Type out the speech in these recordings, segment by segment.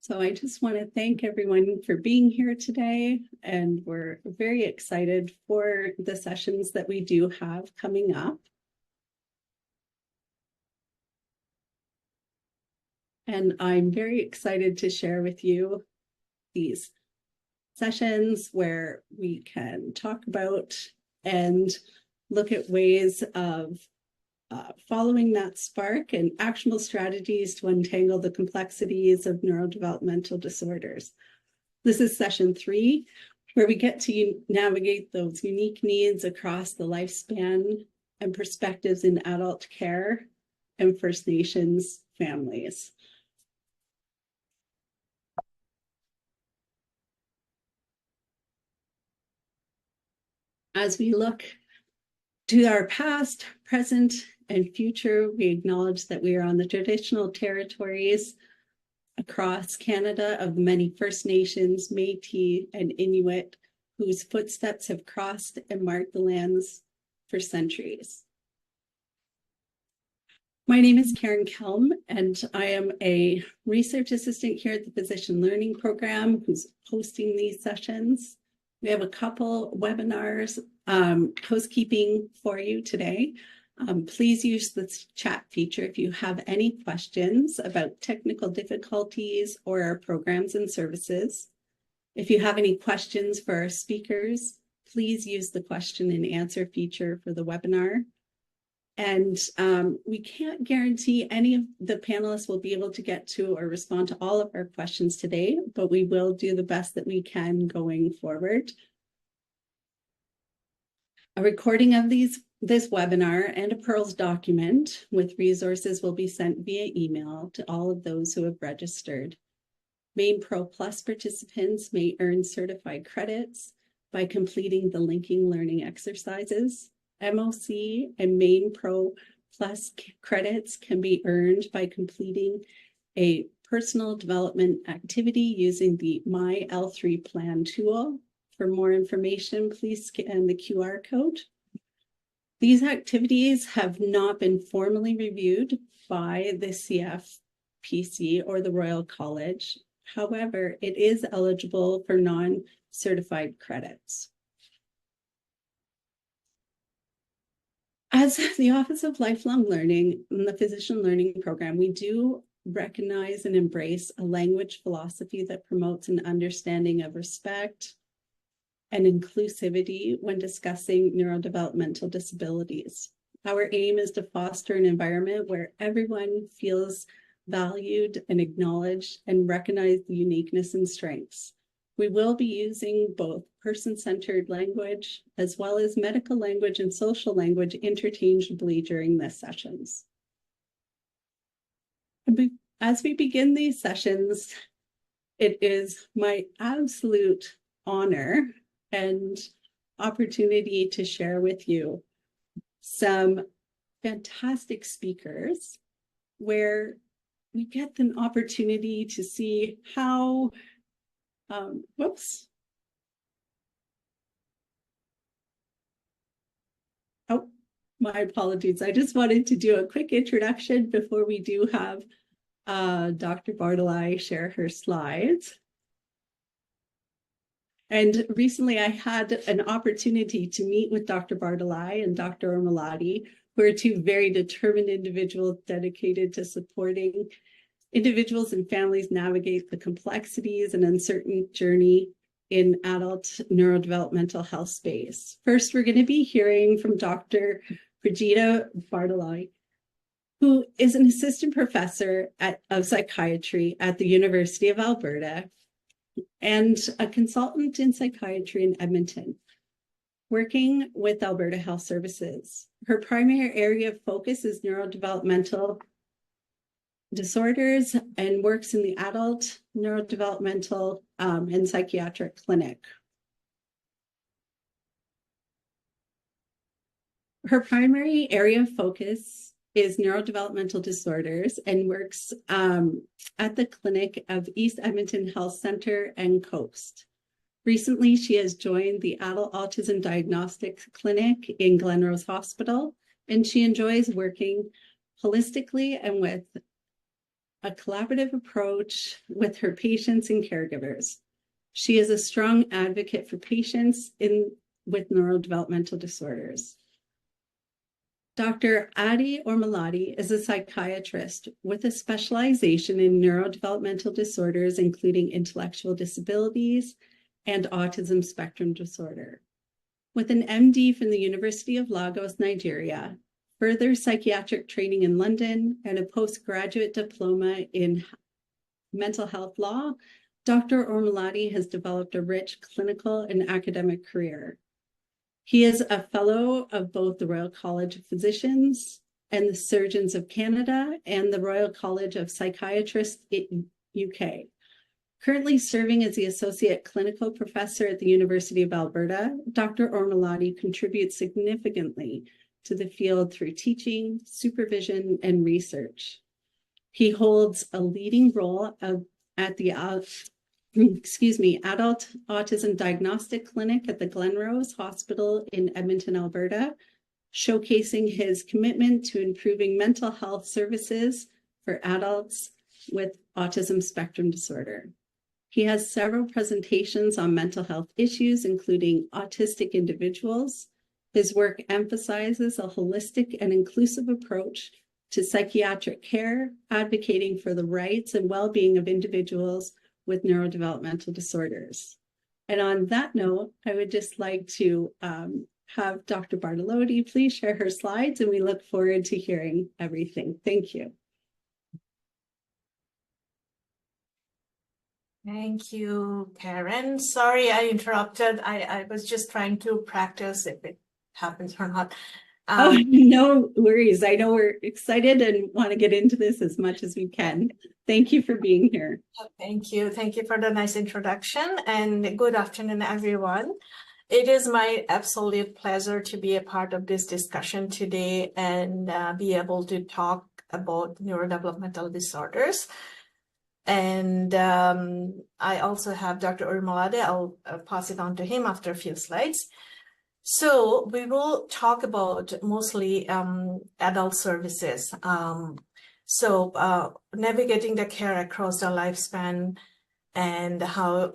So I just want to thank everyone for being here today, and we're very excited for the sessions that we do have coming up. And I'm very excited to share with you these sessions where we can talk about and look at ways of following that spark and actionable strategies to untangle the complexities of neurodevelopmental disorders. This is session 3, where we get to navigate those unique needs across the lifespan and perspectives in adult care and First Nations families. As we look to our past, present, and future, we acknowledge that we are on the traditional territories across Canada of the many First Nations, Métis, and Inuit whose footsteps have crossed and marked the lands for centuries. My name is Karen Kelm, and I am a research assistant here at the Physician Learning Program who's hosting these sessions. We have a couple webinars housekeeping for you today. Please use the chat feature if you have any questions about technical difficulties or our programs and services. If you have any questions for our speakers, please use the question and answer feature for the webinar. And we can't guarantee any of the panelists will be able to get to or respond to all of our questions today, but we will do the best that we can going forward. A recording of this webinar and a PEARLS document with resources will be sent via email to all of those who have registered. Main Pro Plus participants may earn certified credits by completing the linking learning exercises. MOC and Main Pro Plus credits can be earned by completing a personal development activity using the My L3 Plan tool. For more information, please scan the QR code. These activities have not been formally reviewed by the CFPC or the Royal College. However, it is eligible for non-certified credits. As the Office of Lifelong Learning in the Physician Learning Program, we do recognize and embrace a language philosophy that promotes an understanding of respect and inclusivity when discussing neurodevelopmental disabilities. Our aim is to foster an environment where everyone feels valued and acknowledged and recognize the uniqueness and strengths. We will be using both person-centered language as well as medical language and social language interchangeably during these sessions. As we begin these sessions, it is my absolute honor and opportunity to share with you some fantastic speakers where we get an opportunity to see how, Oh, my apologies. I just wanted to do a quick introduction before we do have Dr. Bardoloi share her slides. And recently I had an opportunity to meet with Dr. Bardoloi and Dr. Orimalade, who are two very determined individuals dedicated to supporting individuals and families navigate the complexities and uncertain journey in adult neurodevelopmental health space. First, we're going to be hearing from Dr. Prajjita Bardoloi, who is an assistant professor of psychiatry at the University of Alberta and a consultant in psychiatry in Edmonton, working with Alberta Health Services. Her primary area of focus is neurodevelopmental disorders and works in the adult neurodevelopmental and psychiatric clinic. Her primary area of focus is neurodevelopmental disorders and works at the clinic of East Edmonton Health Center and Coast. Recently, she has joined the Adult Autism Diagnostic Clinic in Glenrose Hospital, and she enjoys working holistically and with a collaborative approach with her patients and caregivers. She is a strong advocate for patients with neurodevelopmental disorders. Dr. Adi Orimalade is a psychiatrist with a specialization in neurodevelopmental disorders, including intellectual disabilities and autism spectrum disorder. With an MD from the University of Lagos, Nigeria, further psychiatric training in London, and a postgraduate diploma in mental health law, Dr. Orimalade has developed a rich clinical and academic career. He is a fellow of both the Royal College of Physicians and the Surgeons of Canada and the Royal College of Psychiatrists in UK. Currently serving as the Associate Clinical Professor at the University of Alberta, Dr. Orimalade contributes significantly to the field through teaching, supervision, and research. He holds a leading role at the Adult Autism Diagnostic Clinic at the Glenrose Hospital in Edmonton, Alberta, showcasing his commitment to improving mental health services for adults with autism spectrum disorder. He has several presentations on mental health issues, including autistic individuals. His work emphasizes a holistic and inclusive approach to psychiatric care, advocating for the rights and well-being of individuals with neurodevelopmental disorders. And on that note, I would just like to have Dr. Bardoloi please share her slides, and we look forward to hearing everything. Thank you. Thank you, Karen. Sorry I interrupted. I was just trying to practice if it happens or not. Oh, no worries. I know we're excited and want to get into this as much as we can. Thank you for being here. Thank you. Thank you for the nice introduction, and good afternoon, everyone. It is my absolute pleasure to be a part of this discussion today and be able to talk about neurodevelopmental disorders. And I also have Dr. Orimalade. I'll pass it on to him after a few slides. So we will talk about mostly adult services. Navigating the care across the lifespan and how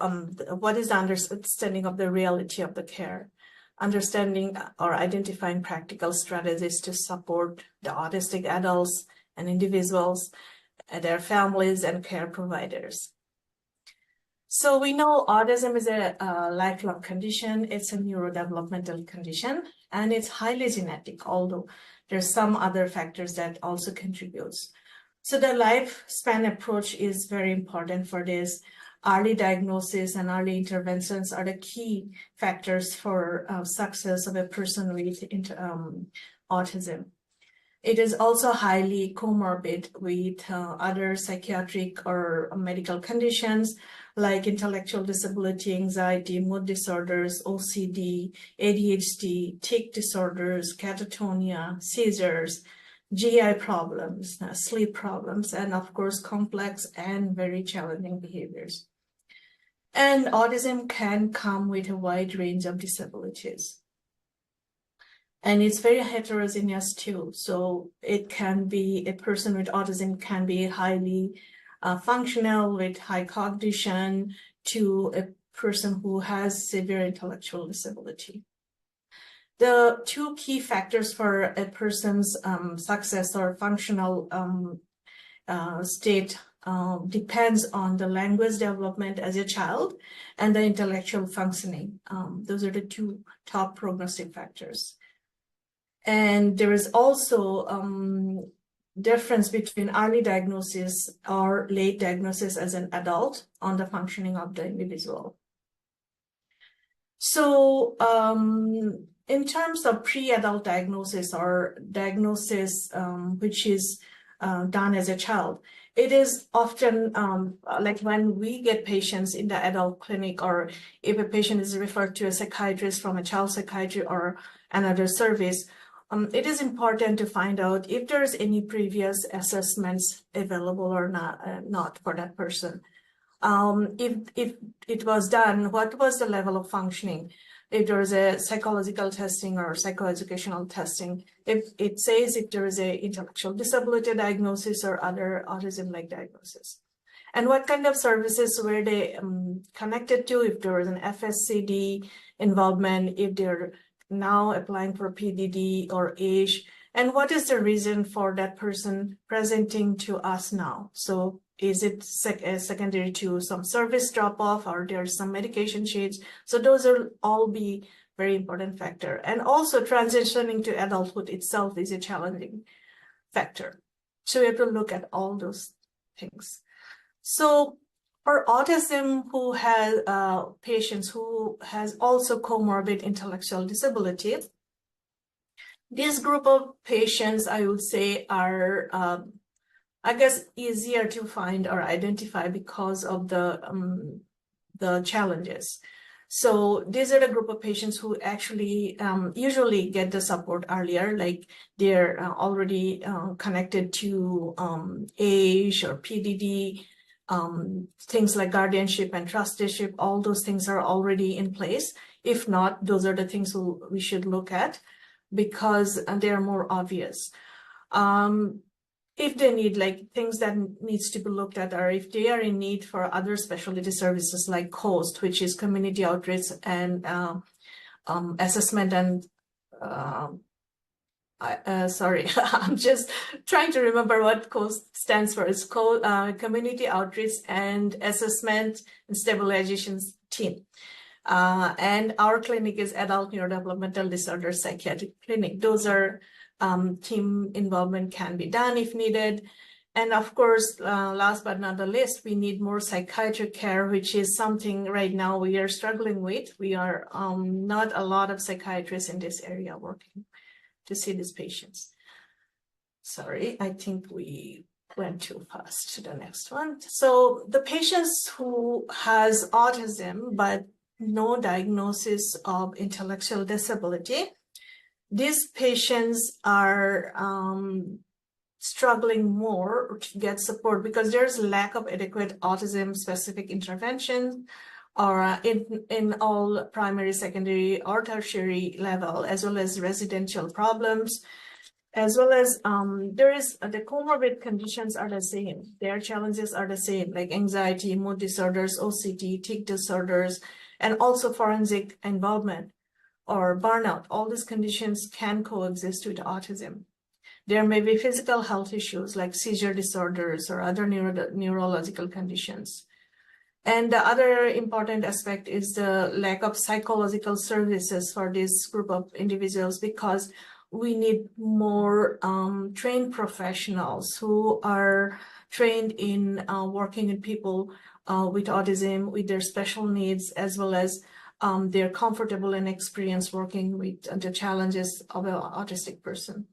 what is the understanding of the reality of the care, understanding or identifying practical strategies to support the autistic adults and individuals, their families and care providers. So we know autism is a lifelong condition. It's a neurodevelopmental condition, and it's highly genetic, although there's some other factors that also contributes. So the lifespan approach is very important for this. Early diagnosis and early interventions are the key factors for success of a person with autism. It is also highly comorbid with other psychiatric or medical conditions like intellectual disability, anxiety, mood disorders, OCD, ADHD, tic disorders, catatonia, seizures, GI problems, sleep problems, and of course, complex and very challenging behaviors. And autism can come with a wide range of disabilities. And it's very heterogeneous too. So it can be, a person with autism can be highly functional with high cognition to a person who has severe intellectual disability. The two key factors for a person's success or functional state depends on the language development as a child and the intellectual functioning. Those are the two top prognostic factors. And there is also difference between early diagnosis or late diagnosis as an adult on the functioning of the individual. So in terms of pre-adult diagnosis or diagnosis which is done as a child, it is often like when we get patients in the adult clinic, or if a patient is referred to a psychiatrist from a child psychiatry or another service, it is important to find out if there's any previous assessments available or not for that person. If it was done, what was the level of functioning? if there is a psychological testing or psychoeducational testing, if it says if there is a intellectual disability diagnosis or other autism-like diagnosis. And what kind of services were they connected to, if there was an FSCD involvement, if they're now applying for PDD or age, and what is the reason for that person presenting to us now? So is it secondary to some service drop-off, or there's some medication change? So those will all be very important factor. And also transitioning to adulthood itself is a challenging factor. So we have to look at all those things. So for autism, who has patients who has also comorbid intellectual disability, this group of patients, I would say, are, I guess, easier to find or identify because of the challenges. So these are the group of patients who actually usually get the support earlier, like they're already connected to age or PDD, things like guardianship and trusteeship. All those things are already in place. If not, those are the things we should look at, because they are more obvious. If they need like things that needs to be looked at, or if they are in need for other specialty services like COAST, which is community outreach and assessment and sorry, I'm just trying to remember what COAST stands for. It's Community Outreach and Assessment and Stabilization Team. And our clinic is Adult Neurodevelopmental Disorders Psychiatric Clinic. Those are team involvement can be done if needed. And of course, last but not the least, we need more psychiatric care, which is something right now we are struggling with. We are not a lot of psychiatrists in this area working to see these patients. Sorry, I think we went too fast to the next one. So the patients who has autism, but no diagnosis of intellectual disability, these patients are struggling more to get support because there's lack of adequate autism-specific intervention, or in all primary, secondary, or tertiary level, as well as residential problems, as well as there is the comorbid conditions are the same. Their challenges are the same, like anxiety, mood disorders, OCD, tic disorders, and also forensic involvement or burnout. All these conditions can coexist with autism. There may be physical health issues like seizure disorders or other neurological conditions. And the other important aspect is the lack of psychological services for this group of individuals, because we need more trained professionals who are trained in working with people with autism, with their special needs, as well as they're comfortable and experienced working with the challenges of an autistic person.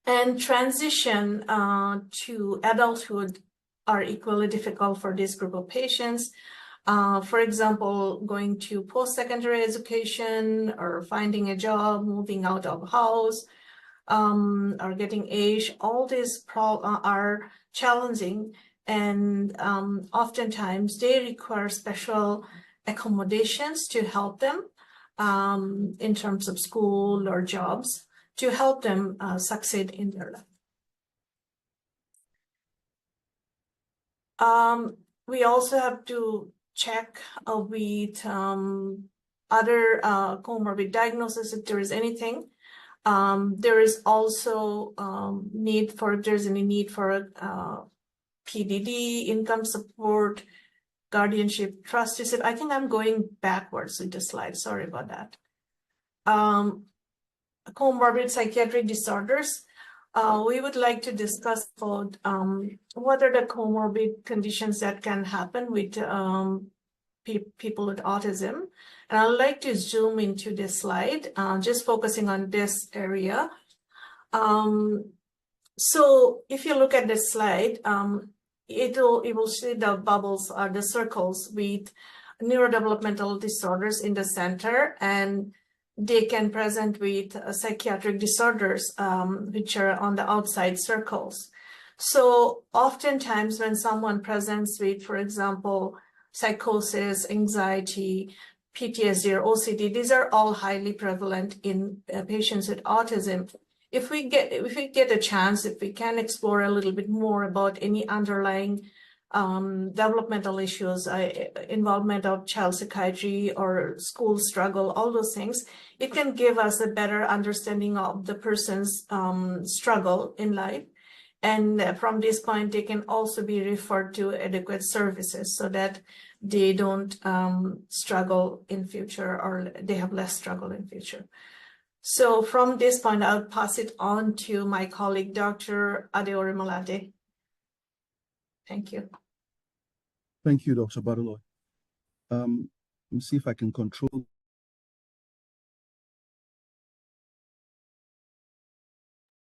And transition to adulthood are equally difficult for this group of patients. For example, going to post-secondary education or finding a job, moving out of house, or getting age, all these are challenging, and oftentimes they require special accommodations to help them in terms of school or jobs, to help them succeed in their life. We also have to check with other comorbid diagnoses if there is anything. There is also need for, if there's any need for PDD, income support, guardianship, trusteeship. I think I'm going backwards with the slide. Sorry about that. Comorbid psychiatric disorders. We would like to discuss about what are the comorbid conditions that can happen with people with autism. And I'd like to zoom into this slide, just focusing on this area. So if you look at this slide, it will see the bubbles or the circles with neurodevelopmental disorders in the center, and they can present with psychiatric disorders, which are on the outside circles. So oftentimes when someone presents with, for example, psychosis, anxiety, PTSD or OCD. These are all highly prevalent in patients with autism. If we get a chance, if we can explore a little bit more about any underlying developmental issues, involvement of child psychiatry or school struggle, all those things, it can give us a better understanding of the person's struggle in life. And from this point, they can also be referred to adequate services so that they don't struggle in future, or they have less struggle in future. So from this point, I'll pass it on to my colleague, Dr. Orimalade. Thank you. Thank you, Dr. Bardoloi. Let me see if I can control.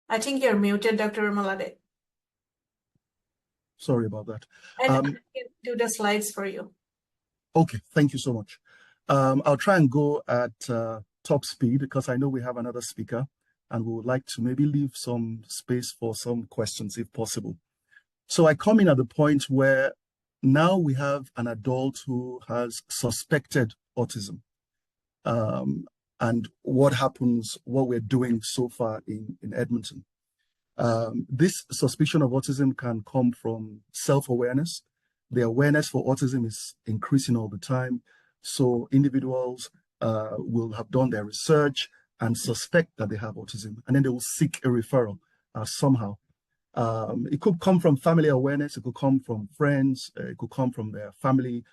I think you're muted, Dr. Orimalade. Sorry about that. And I can do the slides for you. Okay, thank you so much. I'll try and go at top speed because I know we have another speaker and we would like to maybe leave some space for some questions if possible. So I come in at the point where now we have an adult who has suspected autism. And what happens, what we're doing so far in Edmonton. This suspicion of autism can come from self-awareness. The awareness for autism is increasing all the time. So individuals will have done their research and suspect that they have autism, and then they will seek a referral somehow. It could come from family awareness, it could come from friends, it could come from their family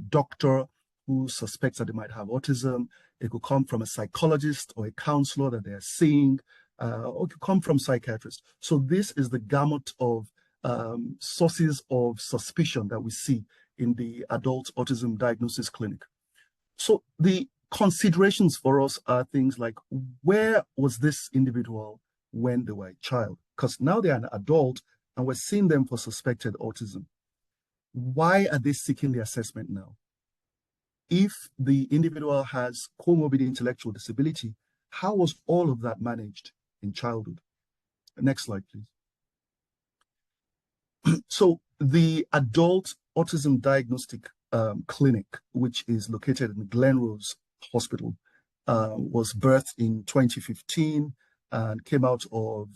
doctor who suspects that they might have autism. It could come from a psychologist or a counselor that they're seeing, or it could come from psychiatrists. So this is the gamut of sources of suspicion that we see in the adult autism diagnosis clinic. So the considerations for us are things like, where was this individual when they were a child? Because now they're an adult and we're seeing them for suspected autism. Why are they seeking the assessment now? If the individual has comorbid intellectual disability, how was all of that managed in childhood? Next slide, please. So the adult autism diagnostic clinic, which is located in Glenrose Hospital, was birthed in 2015 and came out of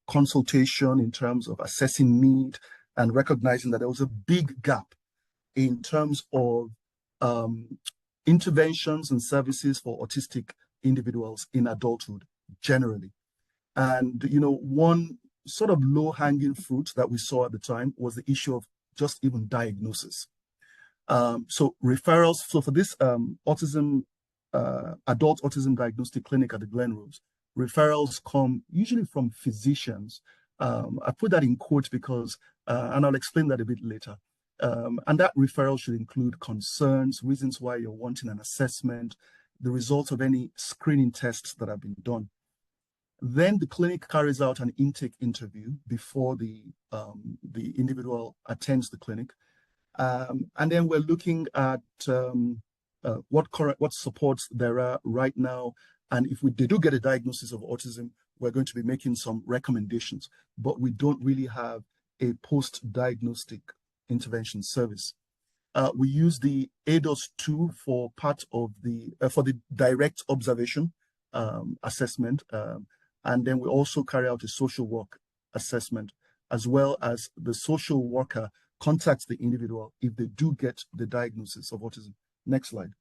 consultation in terms of assessing need and recognizing that there was a big gap in terms of interventions and services for autistic individuals in adulthood generally. And, you know, one sort of low-hanging fruit that we saw at the time was the issue of just even diagnosis. So referrals, so for this adult autism diagnostic clinic at the Glenrose, referrals come usually from physicians. I put that in quotes because, and I'll explain that a bit later. And that referral should include concerns, reasons why you're wanting an assessment, the results of any screening tests that have been done. Then the clinic carries out an intake interview before the individual attends the clinic. And then we're looking at what supports there are right now. And if they do get a diagnosis of autism, we're going to be making some recommendations, but we don't really have a post-diagnostic intervention service. We use the ADOS-2 for part of for the direct observation assessment. And then we also carry out a social work assessment, as well as the social worker contacts the individual if they do get the diagnosis of autism. Next slide.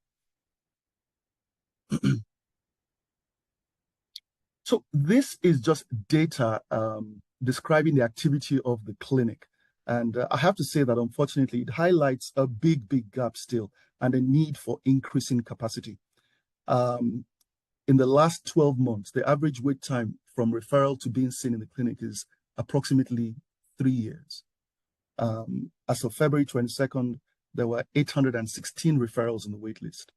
So this is just data describing the activity of the clinic. And I have to say that, unfortunately, it highlights a big gap still and a need for increasing capacity. In the last 12 months, the average wait time from referral to being seen in the clinic is approximately 3 years. As of February 22nd, there were 816 referrals on the wait list.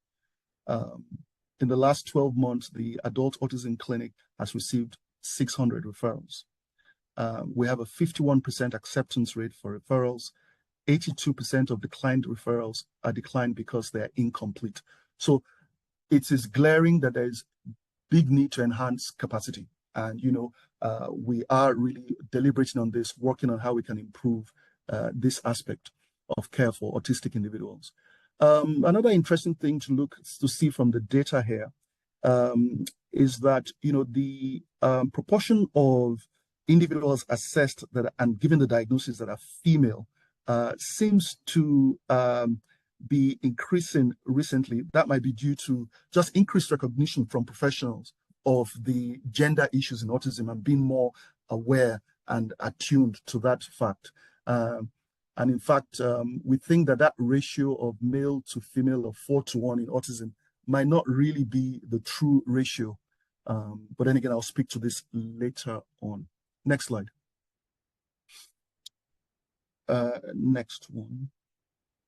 In the last 12 months, the adult autism clinic has received 600 referrals. We have a 51% acceptance rate for referrals. 82% of declined referrals are declined because they're incomplete. So it is glaring that there is big need to enhance capacity. And, you know, we are really deliberating on this, working on how we can improve this aspect of care for autistic individuals. Another interesting thing to see from the data here is that the proportion of individuals assessed that and given the diagnosis that are female seems to be increasing recently. That might be due to just increased recognition from professionals of the gender issues in autism and being more aware and attuned to that fact. And in fact, we think that ratio of male to female of 4:1 in autism might not really be the true ratio. But then again, I'll speak to this later on. Next slide. Next one.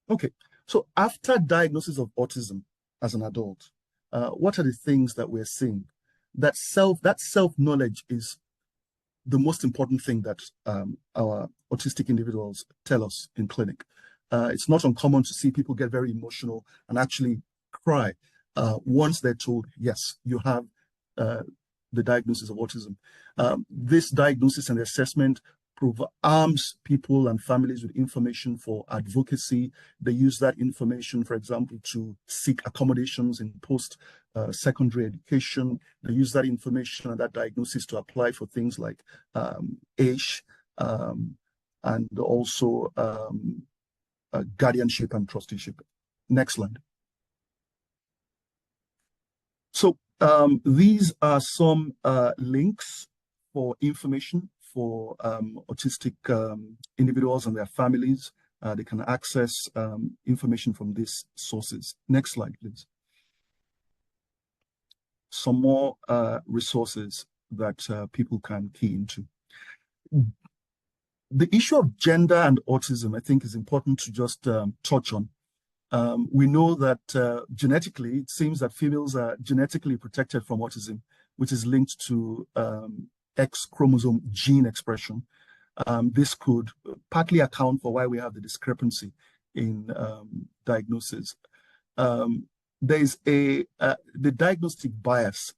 Okay, so after diagnosis of autism as an adult, what are the things that we're seeing? That self-knowledge is the most important thing that our autistic individuals tell us in clinic. It's not uncommon to see people get very emotional and actually cry once they're told, yes, you have the diagnosis of autism. This diagnosis and assessment arms people and families with information for advocacy. They use that information, for example, to seek accommodations in post-secondary education. They use that information and that diagnosis to apply for things like AISH and also guardianship and trusteeship. Next slide. So these are some links for information for autistic individuals and their families. They can access information from these sources. Next slide, please. Some more resources that people can key into. The issue of gender and autism, I think, is important to just touch on. We know that genetically, it seems that females are genetically protected from autism, which is linked to X chromosome gene expression. This could partly account for why we have the discrepancy in diagnosis. There's the diagnostic bias,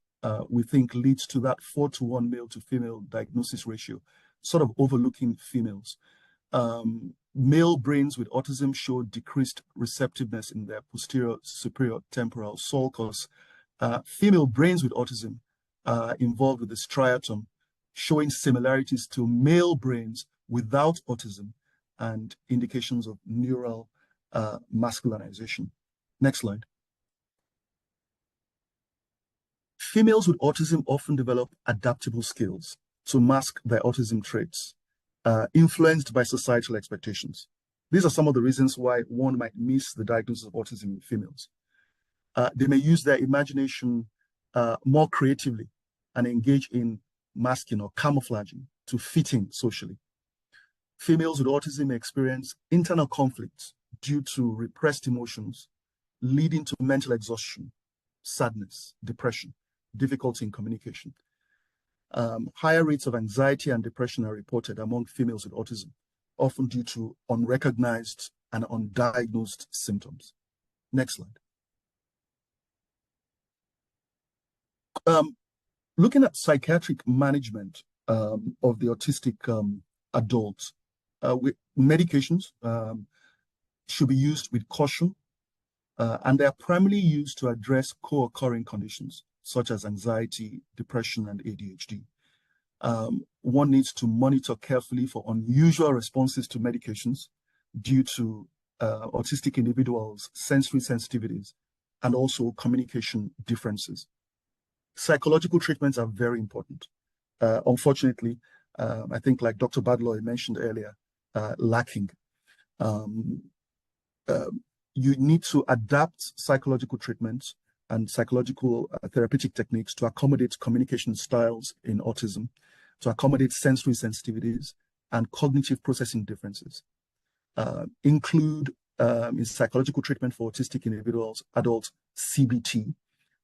we think, leads to that 4:1 male to female diagnosis ratio, sort of overlooking females. Male brains with autism show decreased receptiveness in their posterior superior temporal sulcus. Female brains with autism are involved with the striatum, showing similarities to male brains without autism and indications of neural masculinization. Next slide. Females with autism often develop adaptable skills to mask their autism traits, influenced by societal expectations. These are some of the reasons why one might miss the diagnosis of autism in females. They may use their imagination more creatively and engage in masking or camouflaging to fit in socially. Females with autism may experience internal conflicts due to repressed emotions, leading to mental exhaustion, sadness, depression, difficulty in communication. Higher rates of anxiety and depression are reported among females with autism, often due to unrecognized and undiagnosed symptoms. Next slide. Looking at psychiatric management of the autistic adults, medications should be used with caution, and they are primarily used to address co-occurring conditions such as anxiety, depression, and ADHD. One needs to monitor carefully for unusual responses to medications due to autistic individuals' sensory sensitivities and also communication differences. Psychological treatments are very important. Unfortunately, I think like Dr. Bardoloi mentioned earlier, lacking. You need to adapt psychological treatments and psychological therapeutic techniques to accommodate communication styles in autism, to accommodate sensory sensitivities and cognitive processing differences. Include in psychological treatment for autistic individuals, adults, CBT,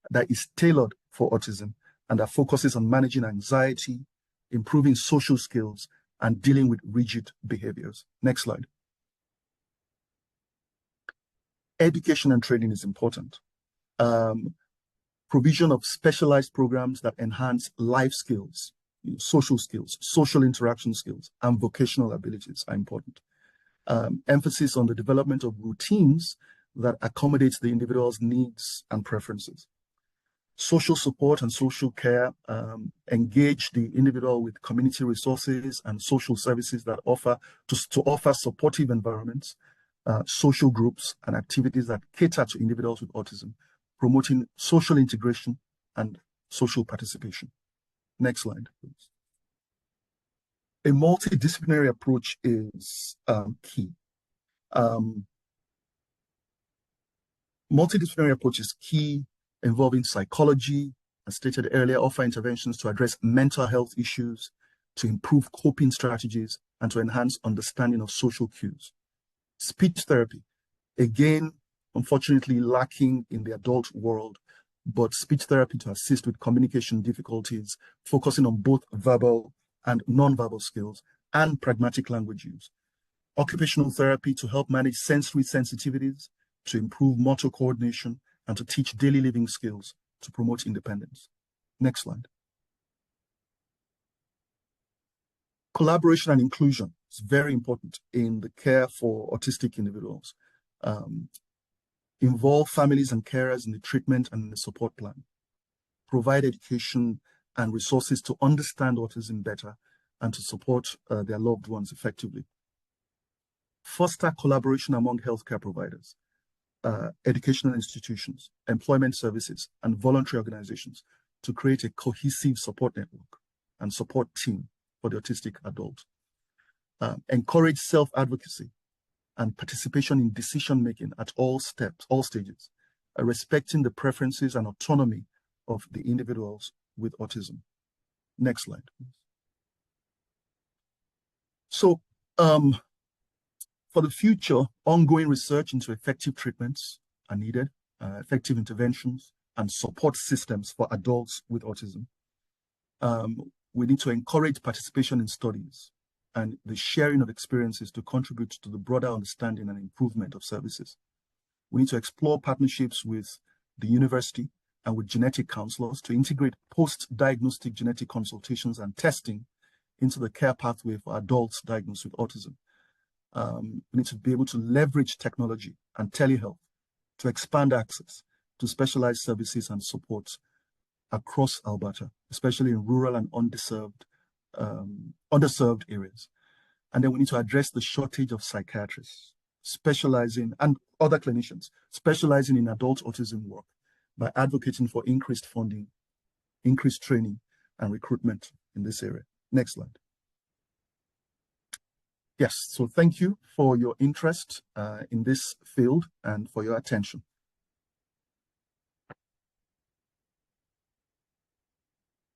that is tailored for autism and that focuses on managing anxiety, improving social skills, and dealing with rigid behaviors. Next slide. Education and training is important. Provision of specialized programs that enhance life skills, skills, social interaction skills, and vocational abilities are important. Emphasis on the development of routines that accommodates the individual's needs and preferences. Social support and social care engage the individual with community resources and social services that offer supportive environments, social groups, and activities that cater to individuals with autism, promoting social integration and social participation. Next slide, please. A multidisciplinary approach is key. Multidisciplinary approach is key, involving psychology, as stated earlier, offer interventions to address mental health issues, to improve coping strategies, and to enhance understanding of social cues. Speech therapy, again, unfortunately lacking in the adult world, but speech therapy to assist with communication difficulties, focusing on both verbal and non-verbal skills, and pragmatic language use. Occupational therapy to help manage sensory sensitivities, to improve motor coordination, and to teach daily living skills to promote independence. Next slide. Collaboration and inclusion is very important in the care for autistic individuals. Involve families and carers in the treatment and the support plan. Provide education and resources to understand autism better and to support their loved ones effectively. Foster collaboration among healthcare providers, educational institutions, employment services, and voluntary organizations to create a cohesive support network and support team for the autistic adult. Encourage self-advocacy and participation in decision-making at all stages, respecting the preferences and autonomy of the individuals with autism. Next slide, please. So, for the future, ongoing research into effective treatments are needed, effective interventions and support systems for adults with autism. We need to encourage participation in studies and the sharing of experiences to contribute to the broader understanding and improvement of services. We need to explore partnerships with the university and with genetic counselors to integrate post-diagnostic genetic consultations and testing into the care pathway for adults diagnosed with autism. We need to be able to leverage technology and telehealth to expand access to specialized services and support across Alberta, especially in rural and underserved areas. And then we need to address the shortage of psychiatrists specializing and other clinicians specializing in adult autism work by advocating for increased funding, increased training, and recruitment in this area. Next slide. Yes, so thank you for your interest in this field and for your attention.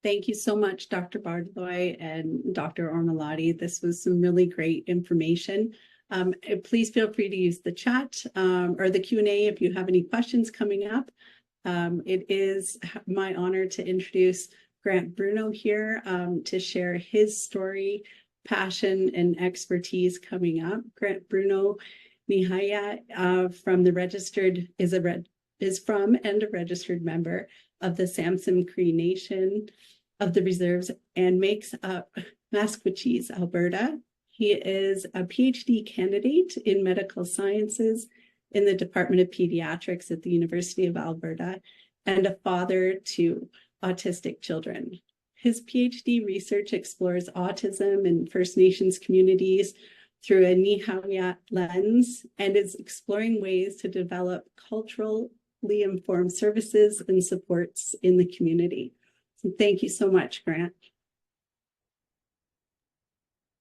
Thank you so much, Dr. Bardoloi and Dr. Orimalade. This was some really great information. Please feel free to use the chat or the Q&A if you have any questions coming up. It is my honor to introduce Grant Bruno here to share his story, passion, and expertise coming up. Grant Bruno Nihaya from the registered is from and a registered member of the Samson Cree Nation of the Reserves and makes up Masquatchees, Alberta. He is a PhD candidate in medical sciences in the Department of Pediatrics at the University of Alberta and a father to autistic children. His PhD research explores autism in First Nations communities through a Nihaya lens and is exploring ways to develop culturally informed services and supports in the community. So thank you so much, Grant.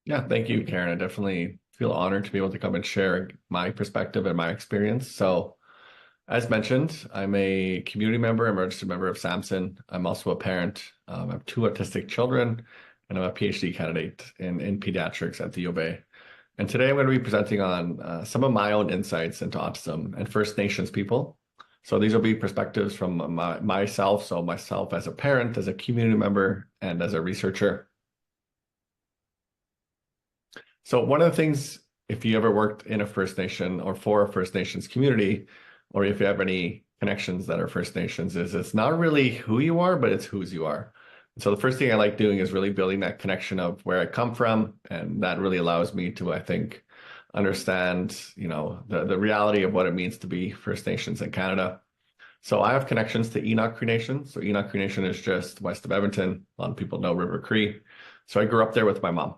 Yeah, thank you, Karen. I definitely feel honored to be able to come and share my perspective and my experience. So as mentioned, I'm a community member. I'm a registered member of Samson. I'm also a parent. I have 2 autistic children, and I'm a PhD candidate in pediatrics at the U of A. And today I'm going to be presenting on some of my own insights into autism and First Nations people. So these will be perspectives from myself. So myself as a parent, as a community member, and as a researcher. So one of the things, if you ever worked in a First Nation or for a First Nations community, or if you have any connections that are First Nations, is it's not really who you are, but it's whose you are. And so the first thing I like doing is really building that connection of where I come from. And that really allows me to, I think, understand, the reality of what it means to be First Nations in Canada. So I have connections to Enoch Cree Nation. So Enoch Cree Nation is just west of Edmonton. A lot of people know River Cree. So I grew up there with my mom.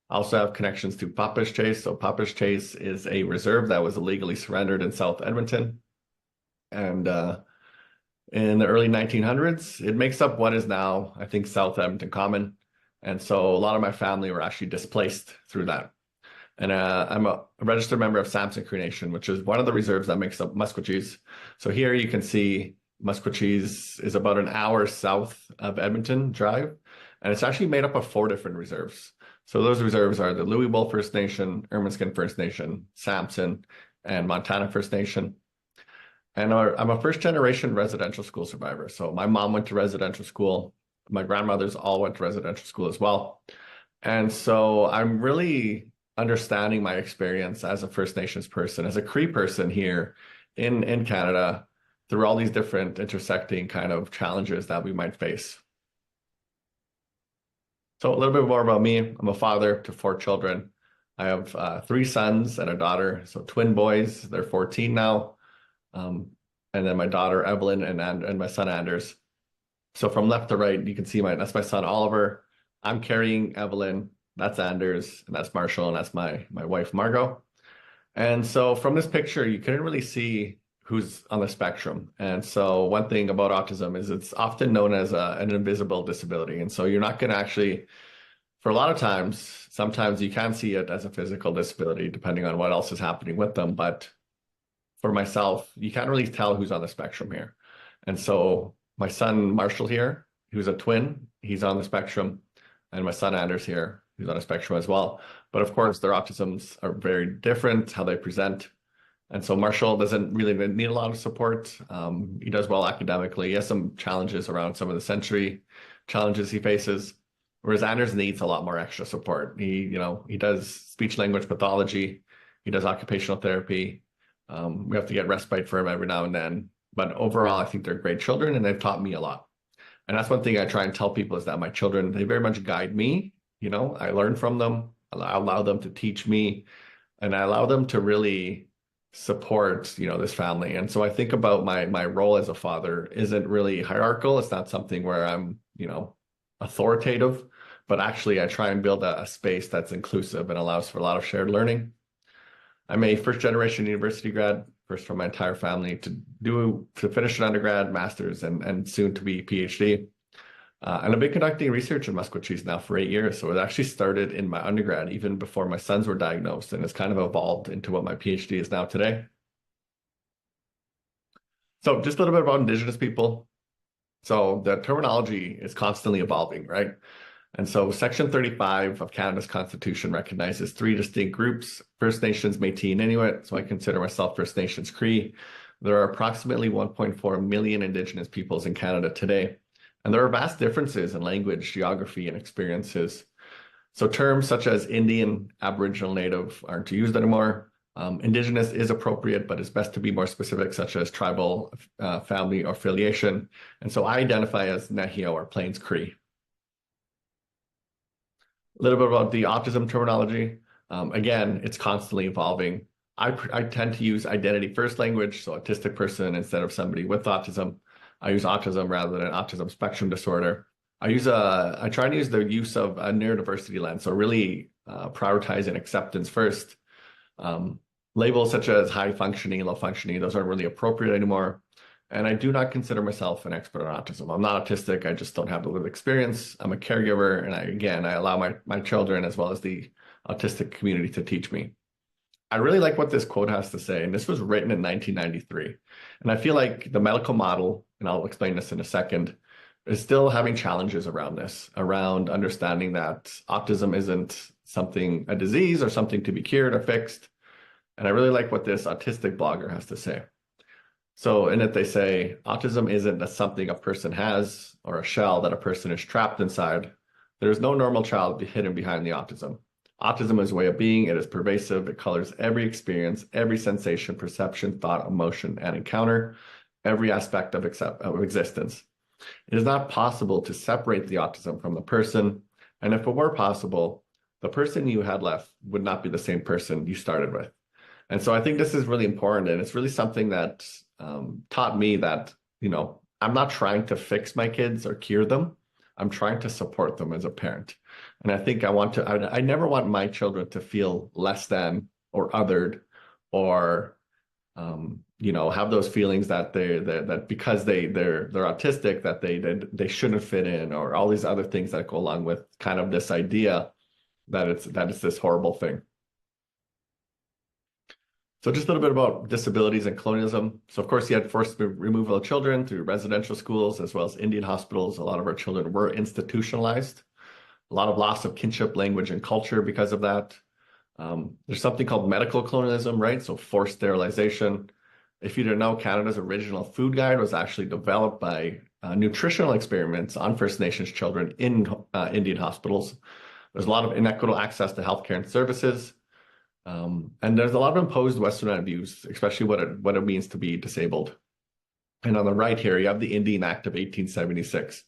I also have connections to Papa's Chase. So Papa's Chase is a reserve that was illegally surrendered in South Edmonton. And in the early 1900s, it makes up what is now, I think, South Edmonton Common. And so a lot of my family were actually displaced through that. And I'm a registered member of Samson Cree Nation, which is one of the reserves that makes up Musquecheese. So here you can see Musquecheese is about an hour south of Edmonton Drive, and it's actually made up of 4 different reserves. So those reserves are the Louisville First Nation, Ermineskin First Nation, Samson, and Montana First Nation. And I'm a first-generation residential school survivor. So my mom went to residential school. My grandmothers all went to residential school as well. And so I'm really understanding my experience as a First Nations person, as a Cree person here in Canada, through all these different intersecting kind of challenges that we might face. So a little bit more about me. I'm a father to 4 children. I have 3 sons and a daughter, so twin boys. They're 14 now. And then my daughter, Evelyn, and my son, Anders. So from left to right, you can see that's my son, Oliver. I'm carrying Evelyn. That's Anders, and that's Marshall, and that's my wife, Margot. And so from this picture, you couldn't really see who's on the spectrum. And so one thing about autism is it's often known as an invisible disability. And so you're not going to actually, for a lot of times, sometimes you can see it as a physical disability, depending on what else is happening with them. But for myself, you can't really tell who's on the spectrum here. And so my son, Marshall here, who's a twin, he's on the spectrum. And my son, Anders here, who's on a spectrum as well. But of course, their autisms are very different, how they present. And so Marshall doesn't really need a lot of support. He does well academically. He has some challenges around some of the sensory challenges he faces, whereas Anders needs a lot more extra support. He does speech language pathology. He does occupational therapy. We have to get respite for him every now and then. But overall, I think they're great children, and they've taught me a lot. And that's one thing I try and tell people is that my children, they very much guide me. I learn from them. I allow them to teach me, and I allow them to really support, this family. And so I think about my role as a father isn't really hierarchical. It's not something where I'm, authoritative, but actually I try and build a space that's inclusive and allows for a lot of shared learning. I'm a first-generation university grad, first from my entire family to finish an undergrad, master's, and soon to be PhD. And I've been conducting research in Musquecheese now for 8 years. So it actually started in my undergrad, even before my sons were diagnosed, and it's kind of evolved into what my PhD is now today. So just a little bit about Indigenous people. So the terminology is constantly evolving, right? And so Section 35 of Canada's Constitution recognizes 3 distinct groups: First Nations, Métis, and Inuit. So I consider myself First Nations Cree. There are approximately 1.4 million Indigenous peoples in Canada today. And there are vast differences in language, geography, and experiences. So terms such as Indian, Aboriginal, Native aren't used anymore. Indigenous is appropriate, but it's best to be more specific, such as tribal, family, or affiliation. And so I identify as Nehio or Plains Cree. A little bit about the autism terminology. Again, it's constantly evolving. I tend to use identity first language, so autistic person instead of somebody with autism. I use autism rather than autism spectrum disorder. I try to use the use of a neurodiversity lens, so really prioritizing acceptance first. Labels such as high functioning, low functioning, those aren't really appropriate anymore. And I do not consider myself an expert on autism. I'm not autistic. I just don't have the lived experience. I'm a caregiver. And I allow my children as well as the autistic community to teach me. I really like what this quote has to say. And this was written in 1993. And I feel like the medical model, and I'll explain this in a second, is still having challenges around this, around understanding that autism isn't a disease or something to be cured or fixed. And I really like what this autistic blogger has to say. So in it, they say, autism isn't something a person has or a shell that a person is trapped inside. There is no normal child hidden behind the autism. Autism is a way of being. It is pervasive. It colors every experience, every sensation, perception, thought, emotion, and encounter, every aspect of existence. It is not possible to separate the autism from the person. And if it were possible, the person you had left would not be the same person you started with. And so I think this is really important. And it's really something that taught me that, I'm not trying to fix my kids or cure them. I'm trying to support them as a parent. And I think I never want my children to feel less than or othered or, have those feelings that that because they're autistic, that they shouldn't fit in, or all these other things that go along with kind of this idea that it's this horrible thing. So just a little bit about disabilities and colonialism. So of course, you had forced removal of children through residential schools as well as Indian hospitals. A lot of our children were institutionalized. A lot of loss of kinship, language, and culture because of that. There's something called medical colonialism, right? So forced sterilization. If you didn't know, Canada's original food guide was actually developed by nutritional experiments on First Nations children in Indian hospitals. There's a lot of inequitable access to healthcare and services. And there's a lot of imposed Western views, especially what it means to be disabled. And on the right here, you have the Indian Act of 1876.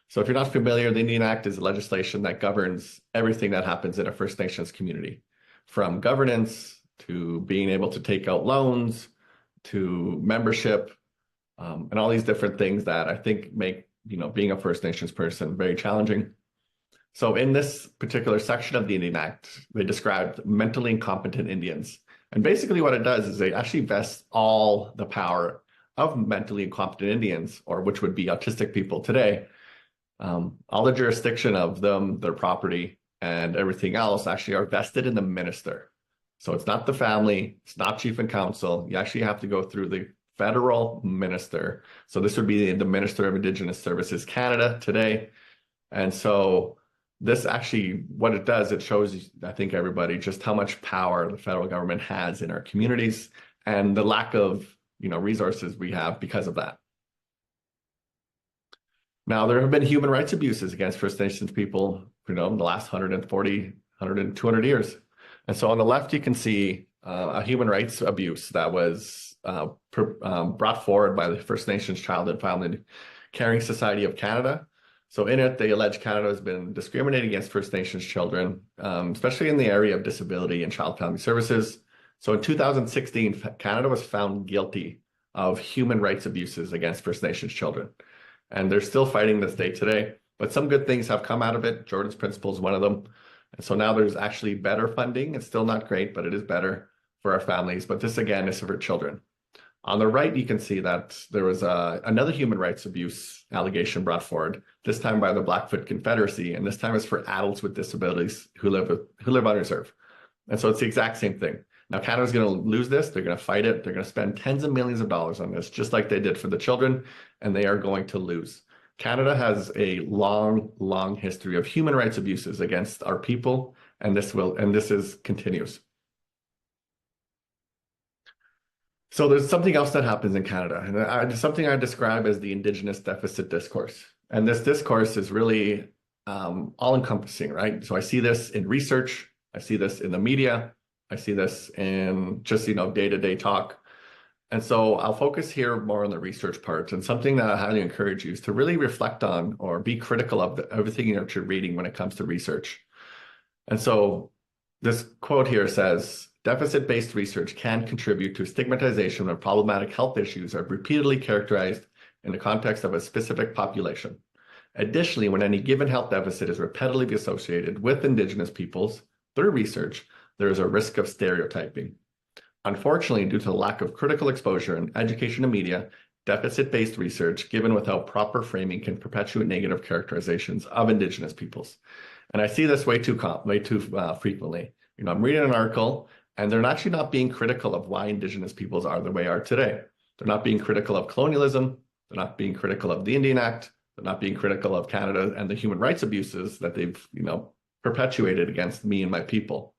So if you're not familiar, the Indian Act is legislation that governs everything that happens in a First Nations community, from governance to being able to take out loans to membership, and all these different things that I think make, being a First Nations person very challenging. So in this particular section of the Indian Act, they described mentally incompetent Indians. And basically what it does is they actually vest all the power of mentally incompetent Indians, or which would be autistic people today. All the jurisdiction of them, their property, and everything else actually are vested in the minister. So it's not the family, it's not chief and council. You actually have to go through the federal minister. So this would be the Minister of Indigenous Services Canada today. And so this actually, what it does, it shows, I think, everybody just how much power the federal government has in our communities and the lack of, resources we have because of that. Now, there have been human rights abuses against First Nations people, in the last 200 years. And so on the left, you can see a human rights abuse that was brought forward by the First Nations Child and Family Caring Society of Canada. So in it, they allege Canada has been discriminating against First Nations children, especially in the area of disability and child family services. So in 2016, Canada was found guilty of human rights abuses against First Nations children. And they're still fighting this day today, but some good things have come out of it. Jordan's Principle is one of them. And so now there's actually better funding. It's still not great, but it is better for our families. But this, again, is for children. On the right, you can see that there was another human rights abuse allegation brought forward, this time by the Blackfoot Confederacy, and this time is for adults with disabilities who live on reserve. And so it's the exact same thing. Now, Canada's going to lose this. They're going to fight it. They're going to spend tens of millions of dollars on this, just like they did for the children, and they are going to lose. Canada has a long, long history of human rights abuses against our people, and this continues. So there's something else that happens in Canada, and something I describe as the Indigenous deficit discourse. And this discourse is really all-encompassing, right? So I see this in research, I see this in the media, I see this in just, day-to-day talk. And so I'll focus here more on the research part, and something that I highly encourage you is to really reflect on or be critical of everything that you're reading when it comes to research. And so this quote here says, deficit-based research can contribute to stigmatization when problematic health issues are repeatedly characterized in the context of a specific population. Additionally, when any given health deficit is repetitively associated with Indigenous peoples through research, there is a risk of stereotyping. Unfortunately, due to the lack of critical exposure in education and media, deficit-based research given without proper framing can perpetuate negative characterizations of Indigenous peoples. And I see this way too frequently. I'm reading an article, and they're actually not being critical of why Indigenous peoples are the way they are today. They're not being critical of colonialism. They're not being critical of the Indian Act. They're not being critical of Canada and the human rights abuses that they've, perpetuated against me and my people.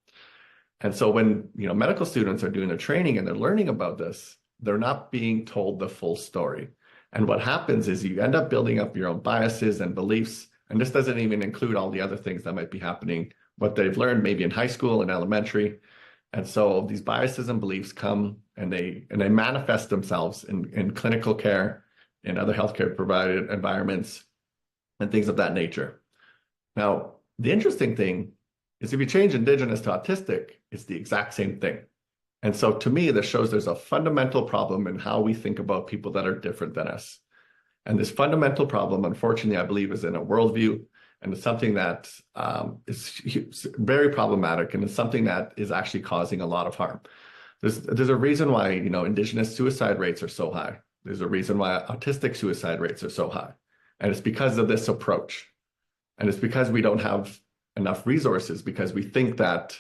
And so when, medical students are doing their training and they're learning about this, they're not being told the full story. And what happens is you end up building up your own biases and beliefs. And this doesn't even include all the other things that might be happening, what they've learned maybe in high school and elementary. And so these biases and beliefs come and they manifest themselves in clinical care, in other healthcare provided environments, and things of that nature. Now, the interesting thing is if you change Indigenous to autistic, it's the exact same thing. And so to me, this shows there's a fundamental problem in how we think about people that are different than us. And this fundamental problem, unfortunately, I believe is in a worldview, and it's something that is very problematic, and it's something that is actually causing a lot of harm. There's a reason why, Indigenous suicide rates are so high. There's a reason why autistic suicide rates are so high. And it's because of this approach. And it's because we don't have enough resources, because we think that,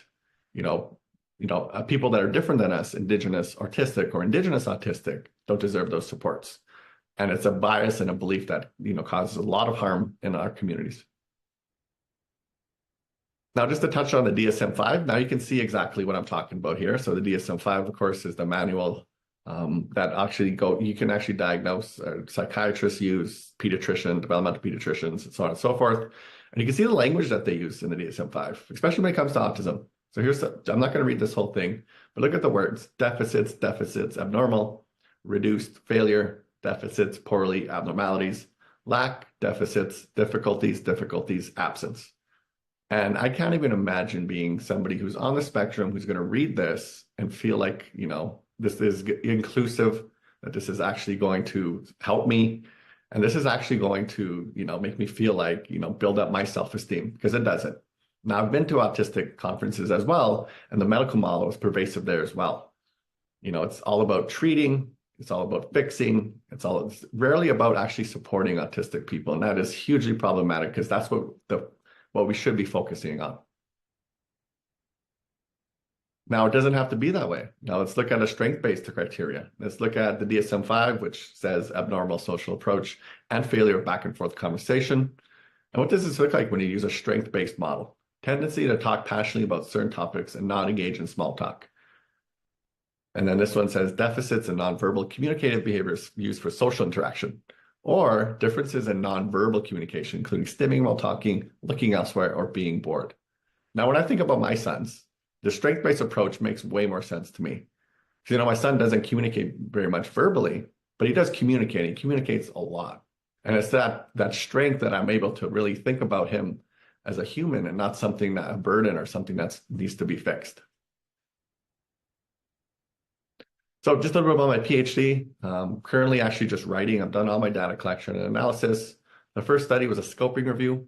people that are different than us, Indigenous autistic or Indigenous autistic, don't deserve those supports. And it's a bias and a belief that, causes a lot of harm in our communities. Now, just to touch on the DSM-5, now you can see exactly what I'm talking about here. So the DSM-5, of course, is the manual that actually you can actually diagnose, psychiatrists use, developmental pediatricians, and so on and so forth. And you can see the language that they use in the DSM-5, especially when it comes to autism. So I'm not going to read this whole thing, but look at the words: deficits, abnormal, reduced, failure, deficits, poorly, abnormalities, lack, deficits, difficulties, absence. And I can't even imagine being somebody who's on the spectrum who's going to read this and feel like, this is inclusive, that this is actually going to help me. And this is actually going to, make me feel like, build up my self-esteem, because it doesn't. Now, I've been to autistic conferences as well, and the medical model is pervasive there as well. It's all about treating, it's all about fixing, it's rarely about actually supporting autistic people. And that is hugely problematic, because that's what we should be focusing on. Now, it doesn't have to be that way. Now, let's look at a strength-based criteria. Let's look at the DSM-5, which says abnormal social approach and failure of back and forth conversation. And what does this look like when you use a strength-based model? Tendency to talk passionately about certain topics and not engage in small talk. And then this one says deficits in nonverbal communicative behaviors used for social interaction, or differences in nonverbal communication, including stimming while talking, looking elsewhere, or being bored. Now, when I think about my sons, the strength-based approach makes way more sense to me. Because, my son doesn't communicate very much verbally, but he does communicate. He communicates a lot. And it's that strength that I'm able to really think about him as a human and not something a burden or something that needs to be fixed. So just a little bit about my PhD. Currently actually just writing. I've done all my data collection and analysis. The first study was a scoping review.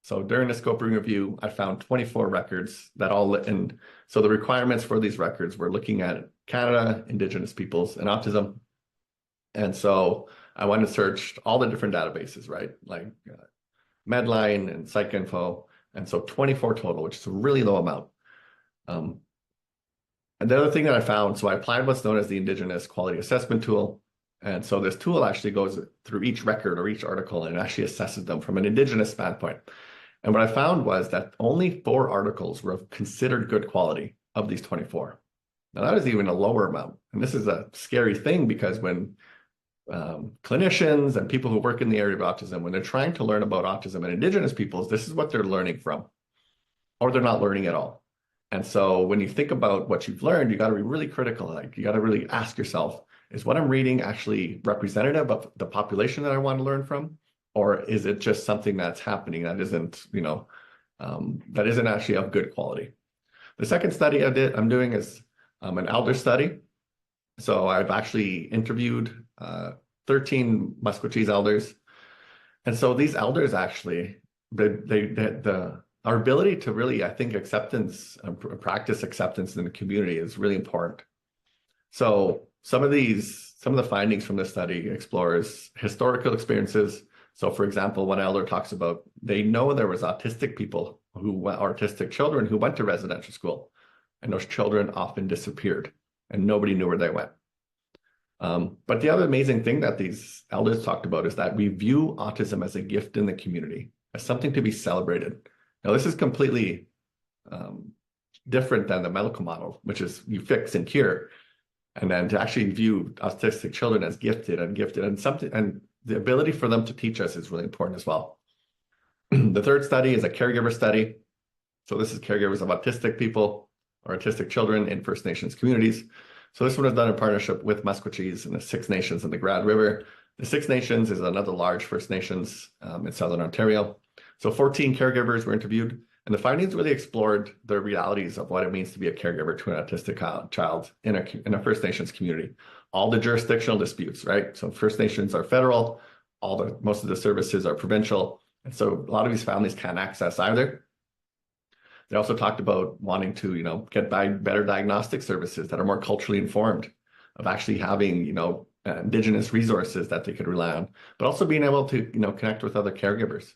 So during the scoping review, I found 24 records and so the requirements for these records were looking at Canada, Indigenous peoples, and autism. And so I went and searched all the different databases, right? Like Medline and PsycInfo. And so 24 total, which is a really low amount. And the other thing that I found, so I applied what's known as the Indigenous Quality Assessment Tool. And so this tool actually goes through each record or each article and actually assesses them from an Indigenous standpoint. And what I found was that only 4 articles were considered good quality of these 24. Now that is even a lower amount. And this is a scary thing, because when clinicians and people who work in the area of autism, when they're trying to learn about autism and Indigenous peoples, this is what they're learning from, or they're not learning at all. And so when you think about what you've learned, you got to be really critical. Like, you got to really ask yourself, is what I'm reading actually representative of the population that I want to learn from? Or is it just something that's happening that isn't, that isn't actually of good quality? The second study I'm doing is an elder study. So I've actually interviewed 13 Musqueam elders. And so these elders actually, our ability to really, I think, practice acceptance in the community is really important. So some of the findings from this study explores historical experiences. So for example, one elder talks about, they know there was autistic children who went to residential school, and those children often disappeared and nobody knew where they went. But the other amazing thing that these elders talked about is that we view autism as a gift in the community, as something to be celebrated. Now, this is completely different than the medical model, which is you fix and cure. And then to actually view autistic children as gifted and the ability for them to teach us is really important as well. The third study is a caregiver study. So this is caregivers of autistic people or autistic children in First Nations communities. So this one was done in partnership with Musqueam and the Six Nations and the Grand River. The Six Nations is another large First Nations in Southern Ontario. So 14 caregivers were interviewed. And the findings really explored the realities of what it means to be a caregiver to an autistic child in a First Nations community. All the jurisdictional disputes, right? So First Nations are federal, most of the services are provincial. And so a lot of these families can't access either. They also talked about wanting to, get better diagnostic services that are more culturally informed, of actually having, Indigenous resources that they could rely on, but also being able to, connect with other caregivers.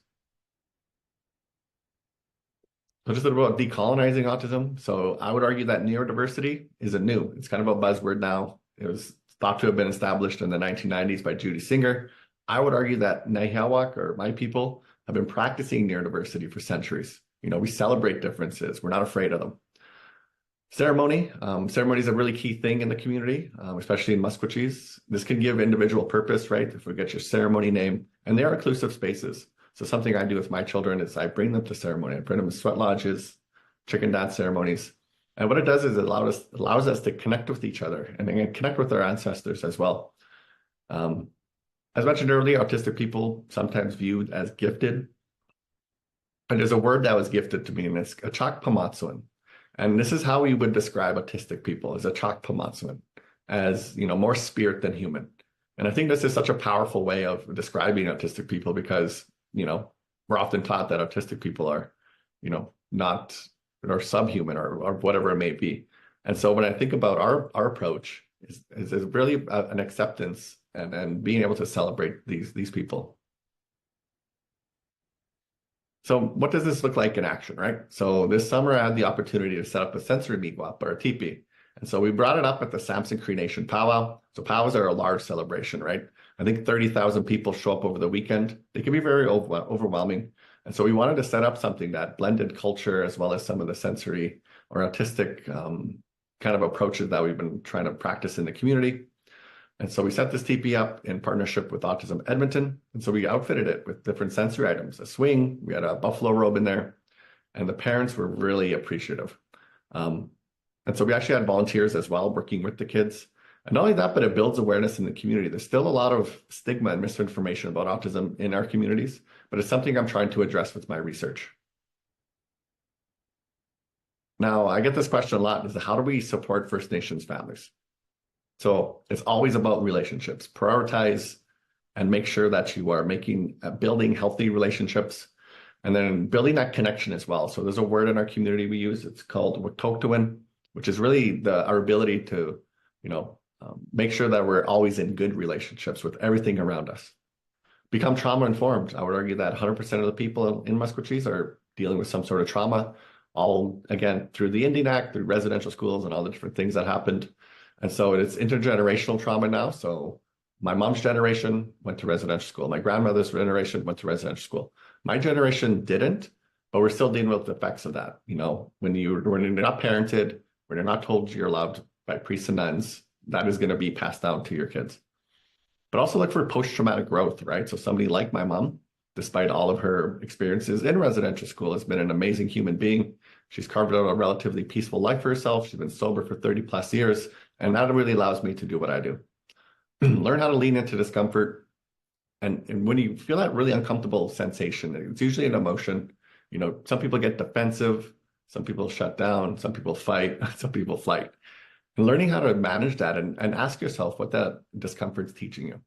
So just a little about decolonizing autism. So I would argue that neurodiversity isn't new. It's kind of a buzzword now. It was thought to have been established in the 1990s by Judy Singer. I would argue that Nahiawak, or my people, have been practicing neurodiversity for centuries. We celebrate differences. We're not afraid of them. Ceremony. Ceremony is a really key thing in the community, especially in Musqueambies. This can give individual purpose, right? If we get your ceremony name, and they are inclusive spaces. So something I do with my children is I bring them to ceremony. I bring them to sweat lodges, chicken dance ceremonies. And what it does is it allows us to connect with each other and then connect with our ancestors as well. As mentioned earlier, autistic people sometimes viewed as gifted. And there's a word that was gifted to me, and it's achak pamatsuan. And this is how we would describe autistic people, as achak pamatsuan, as more spirit than human. And I think this is such a powerful way of describing autistic people, because we're often taught that autistic people are not, or subhuman, or whatever it may be. And so when I think about our approach is really an acceptance and being able to celebrate these people. So what does this look like in action, right? So this summer I had the opportunity to set up a sensory miigwech, or a teepee. And so we brought it up at the Samson Cree Nation powwow. So powwows are a large celebration, right? I think 30,000 people show up over the weekend. They can be very overwhelming. And so we wanted to set up something that blended culture as well as some of the sensory or autistic kind of approaches that we've been trying to practice in the community. And so we set this teepee up in partnership with Autism Edmonton. And so we outfitted it with different sensory items, a swing, we had a buffalo robe in there, and the parents were really appreciative. And so we actually had volunteers as well working with the kids. And not only that, but it builds awareness in the community. There's still a lot of stigma and misinformation about autism in our communities, but it's something I'm trying to address with my research. Now, I get this question a lot, is how do we support First Nations families? So it's always about relationships. Prioritize and make sure that you are building healthy relationships, and then building that connection as well. So there's a word in our community we use. It's called Witoktowin, which is really our ability to, make sure that we're always in good relationships with everything around us. Become trauma informed. I would argue that 100% of the people in Musqueambies are dealing with some sort of trauma, all again through the Indian Act, through residential schools, and all the different things that happened. And so it's intergenerational trauma now. So my mom's generation went to residential school. My grandmother's generation went to residential school. My generation didn't, but we're still dealing with the effects of that. When you're not parented, when you're not told you're loved by priests and nuns, that is going to be passed down to your kids. But also look for post-traumatic growth, right? So somebody like my mom, despite all of her experiences in residential school, has been an amazing human being. She's carved out a relatively peaceful life for herself. She's been sober for 30 plus years. And that really allows me to do what I do. Learn how to lean into discomfort. And when you feel that really uncomfortable sensation, it's usually an emotion. Some people get defensive, some people shut down, some people fight, some people flight. And learning how to manage that and ask yourself what that discomfort's teaching you.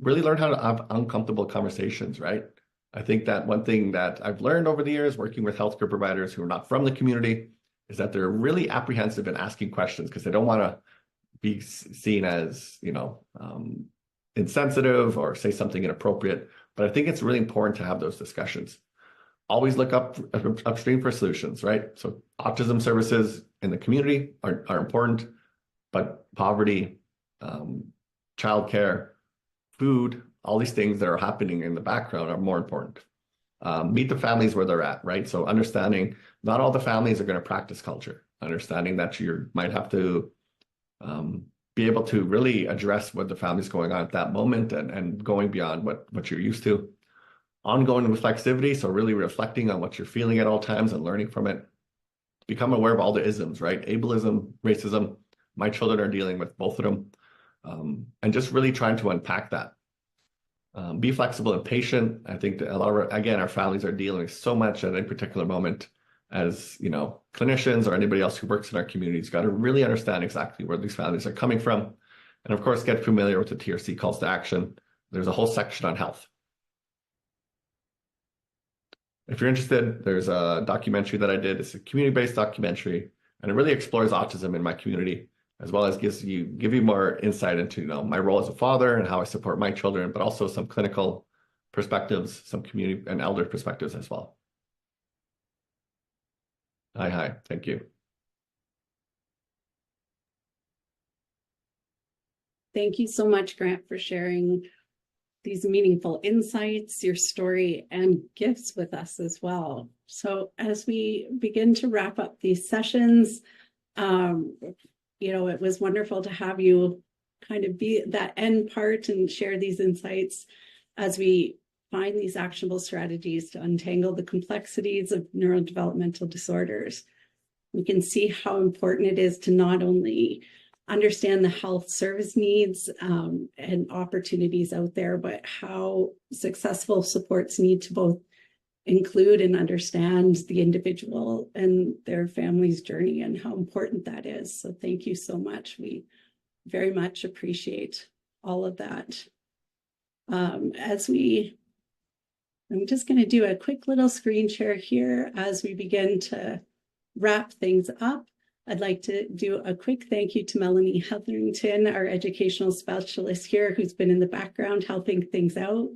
Really learn how to have uncomfortable conversations, right? I think that one thing that I've learned over the years working with healthcare providers who are not from the community is that they're really apprehensive in asking questions because they don't want to be seen as, insensitive or say something inappropriate. But I think it's really important to have those discussions. Always look upstream for solutions, right? So autism services in the community are important, but poverty, childcare, food, all these things that are happening in the background are more important. Meet the families where they're at, right? So understanding not all the families are going to practice culture, understanding that you might have to be able to really address what the family's going on at that moment and going beyond what you're used to. Ongoing reflexivity, so really reflecting on what you're feeling at all times and learning from it. Become aware of all the isms, right? Ableism, racism. My children are dealing with both of them. And just really trying to unpack that. Be flexible and patient. I think that a lot of, again, our families are dealing with so much at a particular moment. As you know, clinicians or anybody else who works in our communities got to really understand exactly where these families are coming from. And of course, get familiar with the TRC calls to action. There's a whole section on health. If you're interested, there's a documentary that I did. It's a community-based documentary, and it really explores autism in my community, as well as give you more insight into, you know, my role as a father and how I support my children, but also some clinical perspectives, some community and elder perspectives as well. Hi, thank you. Thank you so much, Grant, for sharing these meaningful insights, your story, and gifts with us as well. So as we begin to wrap up these sessions, you know, it was wonderful to have you kind of be that end part and share these insights as we find these actionable strategies to untangle the complexities of neurodevelopmental disorders. We can see how important it is to not only understand the health service needs and opportunities out there, but how successful supports need to both include and understand the individual and their family's journey and how important that is. So thank you so much. We very much appreciate all of that. I'm just going to do a quick little screen share here as we begin to wrap things up. I'd like to do a quick thank you to Melanie Hetherington, our educational specialist here, who's been in the background helping things out.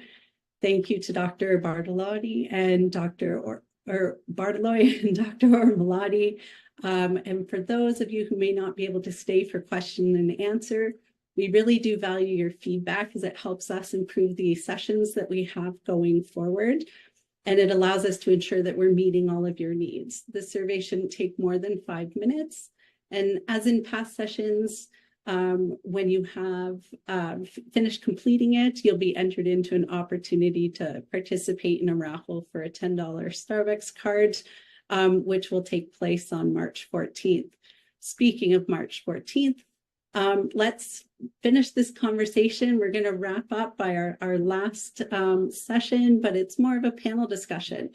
Thank you to Dr. Bardoloi and Dr. Orimalade. And for those of you who may not be able to stay for question and answer, we really do value your feedback as it helps us improve the sessions that we have going forward. And it allows us to ensure that we're meeting all of your needs. The survey shouldn't take more than 5 minutes. And as in past sessions, when you have finished completing it, you'll be entered into an opportunity to participate in a raffle for a $10 Starbucks card, which will take place on March 14th. Speaking of March 14th, let's finish this conversation. We're going to wrap up by our last session, but it's more of a panel discussion.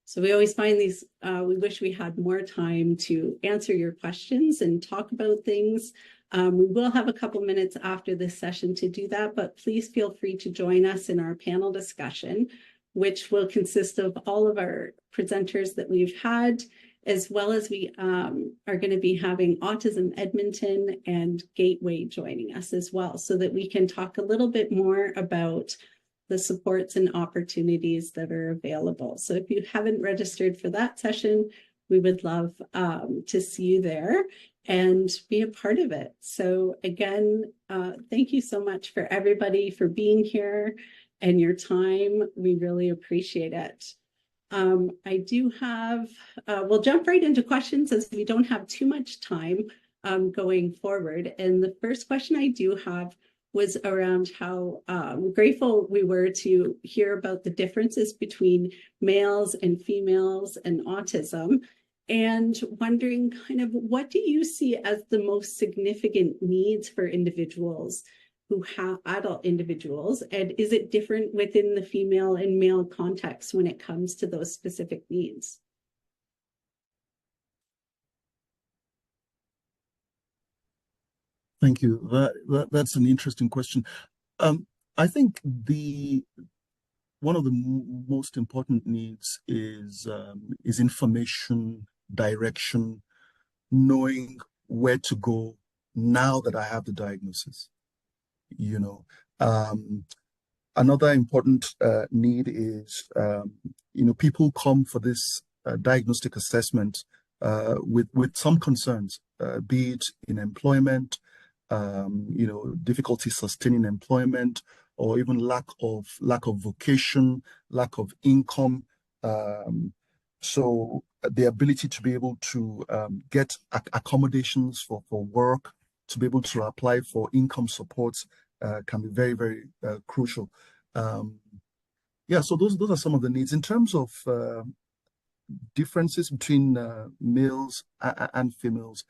So we always find these, we wish we had more time to answer your questions and talk about things. We will have a couple minutes after this session to do that, but please feel free to join us in our panel discussion, which will consist of all of our presenters that we've had, as well as we are going to be having Autism Edmonton and Gateway joining us as well, so that we can talk a little bit more about the supports and opportunities that are available. So if you haven't registered for that session, we would love to see you there and be a part of it. So again, thank you so much for everybody for being here and your time. We really appreciate it. I do have, we'll jump right into questions as we don't have too much time going forward. And the first question I do have was around how grateful we were to hear about the differences between males and females and autism, and wondering kind of what do you see as the most significant needs for individuals who have adult individuals, and is it different within the female and male context when it comes to those specific needs? Thank you. That's an interesting question. I think one of the most important needs is information, direction, knowing where to go now that I have the diagnosis. You know, another important need is, you know, people come for this diagnostic assessment with some concerns, be it in employment, you know, difficulty sustaining employment, or even lack of vocation, lack of income. So the ability to be able to get accommodations for work, to be able to apply for income supports can be very, very crucial. Yeah, so those are some of the needs. In terms of differences between males and females,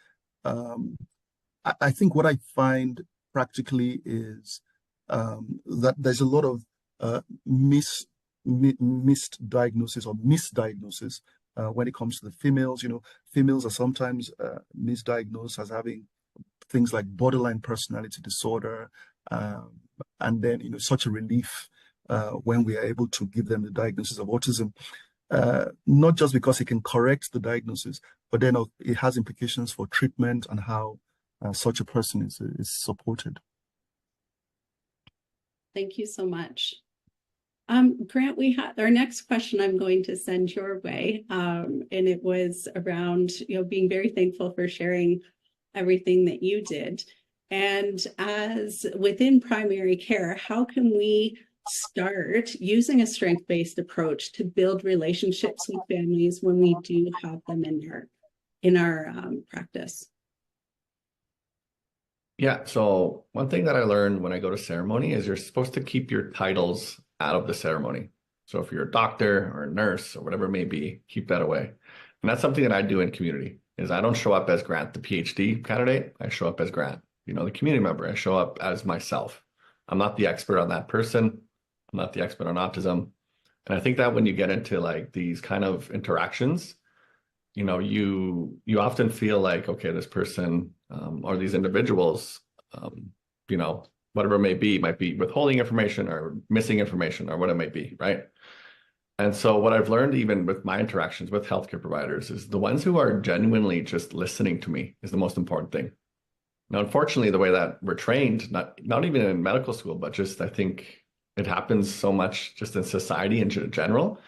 I think what I find practically is that there's a lot of misdiagnosis or misdiagnosis when it comes to the females. Females are sometimes misdiagnosed as having things like borderline personality disorder, and then such a relief when we are able to give them the diagnosis of autism, not just because it can correct the diagnosis, but then it has implications for treatment and how such a person is supported. Thank you so much. Grant, we had our next question I'm going to send your way, and it was around being very thankful for sharing everything that you did. And as within primary care, how can we start using a strength-based approach to build relationships with families when we do have them in our practice? Yeah, so one thing that I learned when I go to ceremony is you're supposed to keep your titles out of the ceremony. So if you're a doctor or a nurse or whatever it may be, keep that away. And that's something that I do in community, is I don't show up as Grant, the PhD candidate. I show up as Grant, the community member. I show up as myself. I'm not the expert on that person. I'm not the expert on autism. And I think that when you get into like these kind of interactions, you often feel like, okay, this person or these individuals, whatever it may be, might be withholding information or missing information or what it may be, right? And so what I've learned even with my interactions with healthcare providers is the ones who are genuinely just listening to me is the most important thing. Now, unfortunately, the way that we're trained, not even in medical school, but just I think it happens so much just in society in general,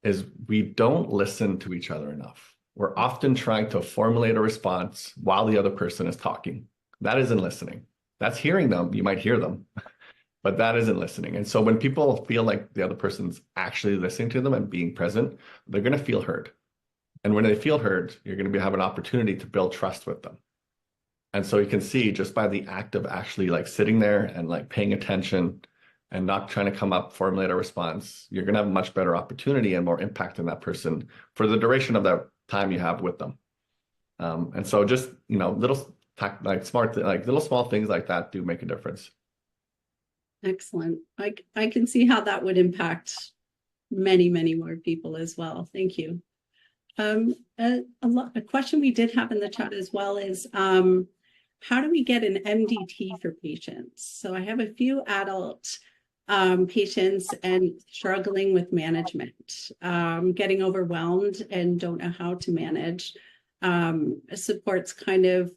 is we don't listen to each other enough. We're often trying to formulate a response while the other person is talking. That isn't listening. That's hearing them. You might hear them, but that isn't listening. And so when people feel like the other person's actually listening to them and being present, they're going to feel heard. And when they feel heard, you're going to have an opportunity to build trust with them. And so you can see just by the act of actually like sitting there and like paying attention and not trying to come up, formulate a response, you're going to have a much better opportunity and more impact on that person for the duration of that time you have with them. And so just, little small things like that do make a difference. Excellent. I can see how that would impact many, many more people as well. Thank you. A question we did have in the chat as well is, how do we get an MDT for patients? So I have a few adult patients and struggling with management, getting overwhelmed and don't know how to manage. Supports kind of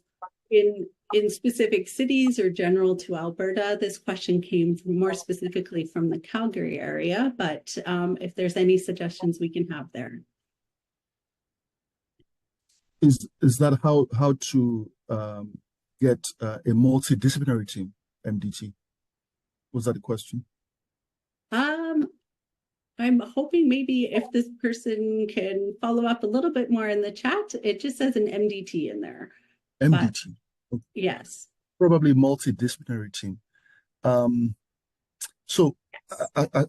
in specific cities or general to Alberta. This question came more specifically from the Calgary area, but if there's any suggestions we can have there. Is that how to get a multidisciplinary team, MDT? Was that the question? I'm hoping maybe if this person can follow up a little bit more in the chat. It just says an MDT in there. MDT. But, yes. Probably multidisciplinary team. So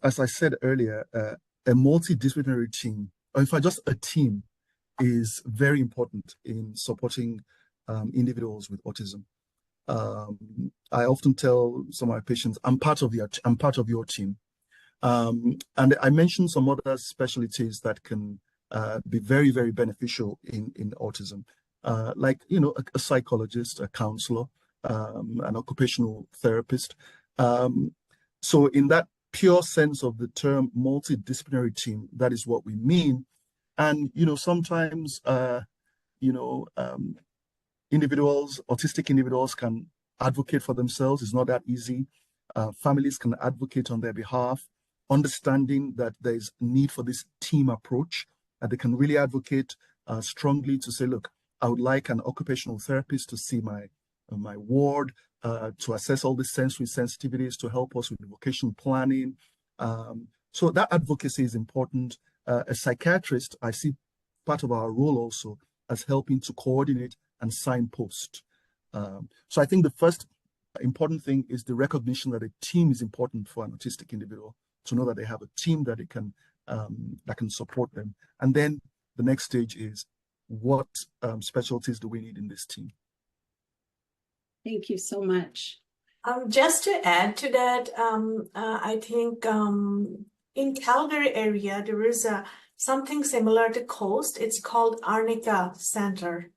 as I said earlier, a multidisciplinary team, or in fact just a team, is very important in supporting individuals with autism. I often tell some of my patients, I'm part of your team. And I mentioned some other specialties that can be very, very beneficial in autism, like, a psychologist, a counselor, an occupational therapist. So in that pure sense of the term multidisciplinary team, that is what we mean. And, sometimes, autistic individuals can advocate for themselves. It's not that easy. Families can advocate on their behalf, understanding that there's need for this team approach, and they can really advocate strongly to say, look, I would like an occupational therapist to see my ward, to assess all the sensory sensitivities, to help us with vocational planning. So that advocacy is important. A psychiatrist, I see part of our role also as helping to coordinate and signpost. So I think the first important thing is the recognition that a team is important for an autistic individual, to know that they have a team that can support them. And then the next stage is, what specialties do we need in this team? Thank you so much. Just to add to that, I think in Calgary area there is something similar to Coast. It's called Arnica Center.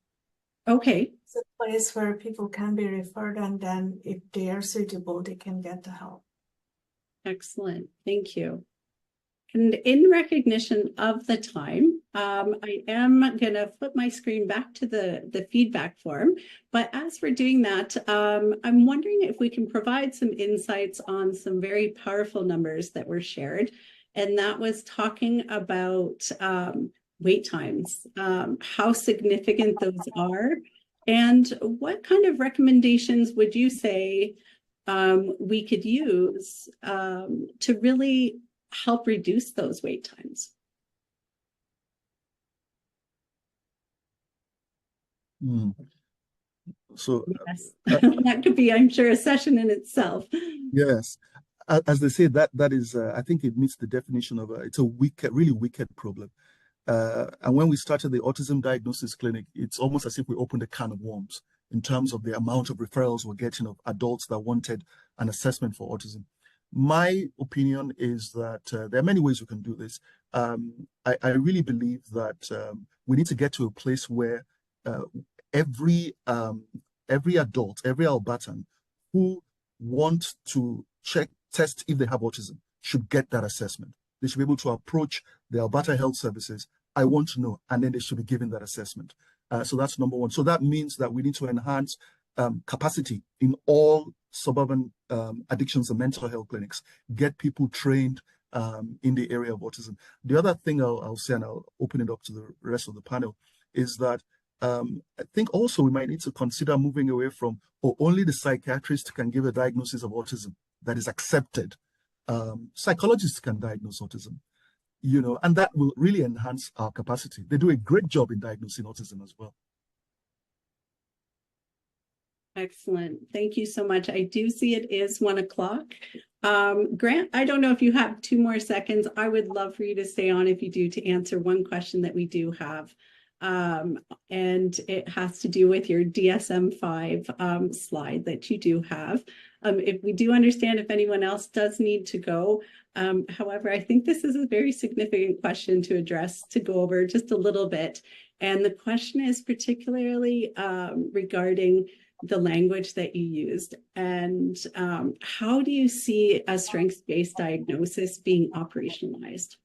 Okay, It's a place where people can be referred, and then if they are suitable, they can get the help. excellent. Thank you. And in recognition of the time, I am going to flip my screen back to the feedback form. But as we're doing that, I'm wondering if we can provide some insights on some very powerful numbers that were shared. And that was talking about wait times, how significant those are, and what kind of recommendations would you say we could use to really help reduce those wait times? So Yes, that could be, I'm sure, a session in itself. yes, as they say, that is, I think it meets the definition of it's a wicked, really wicked problem. And when we started the autism diagnosis clinic, it's almost as if we opened a can of worms in terms of the amount of referrals we're getting of adults that wanted an assessment for autism. My opinion is that there are many ways we can do this. I really believe that we need to get to a place where every adult, every Albertan who wants to test if they have autism should get that assessment. They should be able to approach the Alberta Health Services. I want to know, and then they should be given that assessment. So that's number one. So that means that we need to enhance capacity in all suburban addictions and mental health clinics, get people trained in the area of autism. The other thing I'll say, and I'll open it up to the rest of the panel, is that I think also we might need to consider moving away from, only the psychiatrist can give a diagnosis of autism that is accepted. Psychologists can diagnose autism, and that will really enhance our capacity. They do a great job in diagnosing autism as well. Excellent. Thank you so much. I do see it is 1 o'clock. Grant, I don't know if you have 2 more seconds. I would love for you to stay on if you do, to answer one question that we do have. And it has to do with your DSM-5 slide that you do have. If we do understand if anyone else does need to go. However, I think this is a very significant question to address, to go over just a little bit. And the question is particularly regarding the language that you used, and how do you see a strengths-based diagnosis being operationalized?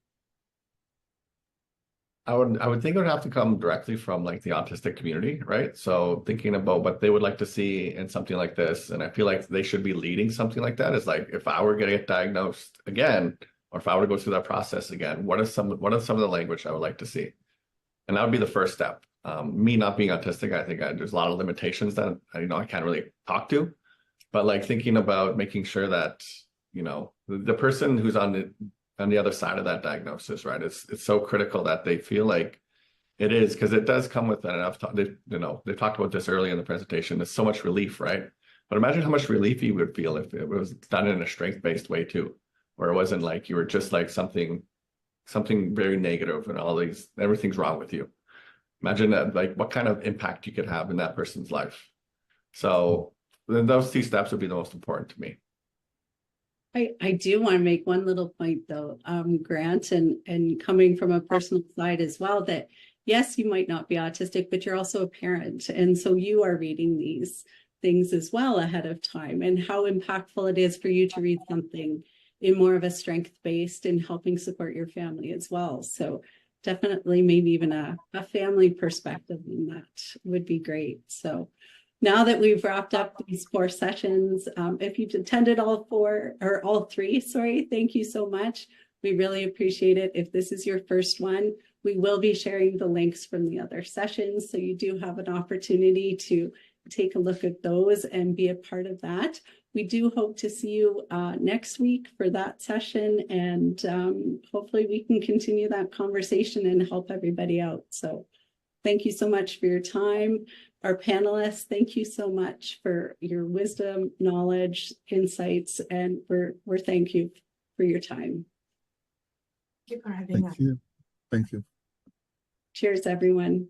I would think it would have to come directly from like the autistic community, right? So thinking about what they would like to see in something like this, and I feel like they should be leading something like that. Is like, if I were going to get diagnosed again, or if I were to go through that process again, what are some of the language I would like to see? And that would be the first step. Me not being autistic, I think there's a lot of limitations that I can't really talk to, but like thinking about making sure that the person who's on the other side of that diagnosis, right? It's so critical that they feel like it is, because it does come with that. They talked about this early in the presentation. It's so much relief, right? But imagine how much relief you would feel if it was done in a strength-based way too, where it wasn't like you were just like something very negative and everything's wrong with you. Imagine that, like what kind of impact you could have in that person's life. So then those 2 steps would be the most important to me. I do want to make one little point though, Grant, and coming from a personal side as well, that yes, you might not be autistic, but you're also a parent. And so you are reading these things as well ahead of time, and how impactful it is for you to read something in more of a strength-based and helping support your family as well. So definitely maybe even a family perspective in that would be great. So now that we've wrapped up these 4 sessions, if you've attended all 3, thank you so much. We really appreciate it. If this is your first one, we will be sharing the links from the other sessions, so you do have an opportunity to take a look at those and be a part of that. We do hope to see you next week for that session, and hopefully we can continue that conversation and help everybody out. So thank you so much for your time. Our panelists, thank you so much for your wisdom, knowledge, insights, and we're thank you for your time. Thank you for having us. Thank you. Cheers, everyone.